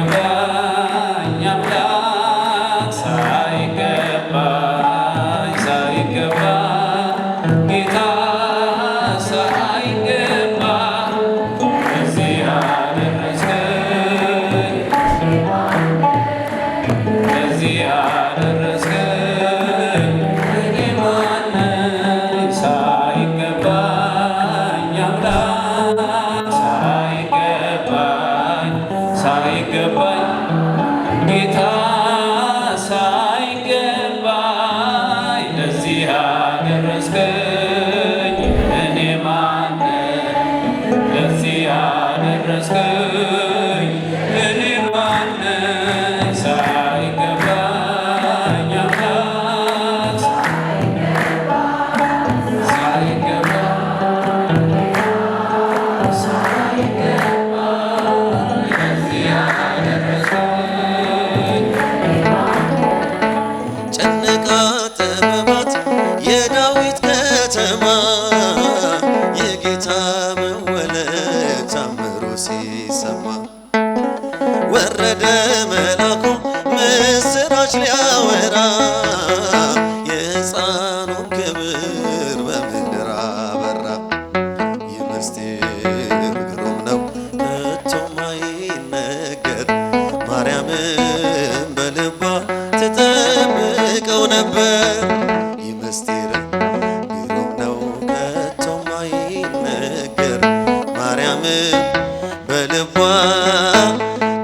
ሳይገባኝ አምላክ ሳይገባኝ ጌታ ሳይገባኝ እዚህ አደረስከኝ እዚህ አደረስከኝ እኔ ማን ነኝ ሳይገባኝ አምላክ ሳይገባኝ ጌታ ሳይገባኝ ለዚህ አደረስከኝ እኔ ማን ነኝ ለዚህ አደረስከኝ እኔ ማን ነኝ ሳይገባኝ አምላክ ጨነቃ ጥበባት የዳዊት ከተማ የጌታ መወለድ ታምሩ ሲሰማ ወረደ መልአኩ ምስራች ሊያወራ የሕፃኑን ክብር በምድር አበራ። ይህ ምስጢር ግሩም ነው ከቶም አይነገር ማርያምን በልቧ ትጠብቀው ነበር። ይህ ምስጢር ግሩም ነው ከቶም አይነገር ማርያምን በልቧ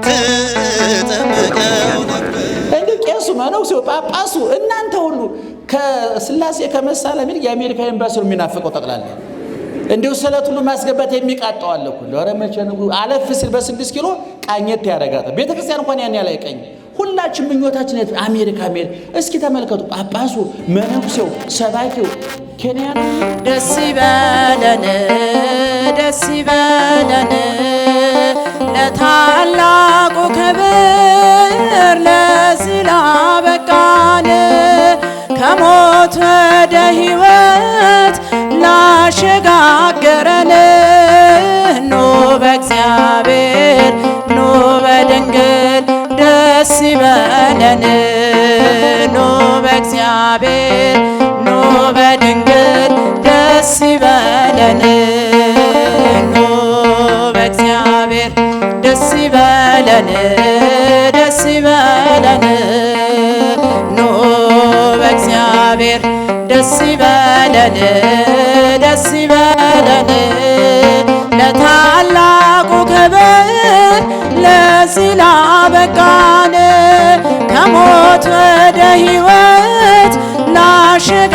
ትጠብቀው ነበር። እንደ ቄሱ መነኩሴው ጳጳሱ እናንተ ሁሉ ከስላሴ ከመሳለም ይልቅ የአሜሪካ ኤምባሲ ነው የሚናፍቀው ጠቅላላ። እንዲሁ ስለት ሁሉ ማስገባት የሚቃጣው አለ እኮ ኧረ መቼ ነው አለፍ ሲል በ6 ኪሎ ቃኘት ያደርጋታል። ቤተክርስቲያን እንኳን ያን ያህል አይቀኝ። ሁላችን ምኞታችን አሜሪካ መሄድ። እስኪ ተመልከቱ፣ ጳጳሱ፣ መነኩሴው፣ ሰባኪው ኬንያ ደስ ይበለን ደስ ይበለን ለታላቁ ክብር ለዚህ ላበቃን ከሞት ወደ ሕይወት ላሸጋገረን ኑ በእግዚአብሔር ኑ በድንግል ደስ ይበለን ኑ በእግዚአብሔር ኑ በድንግል ደስ ይበለን ኑ በእግዚአብሔር ደስ ይበለን ደስ ይበለን ኑ በእግዚአብሔር ደስ ይበለን ደስ ይበለን ለታላቁ ክብር ለዚህ ላበቃን ከሞት ወደ ሕይወት ላሸጋ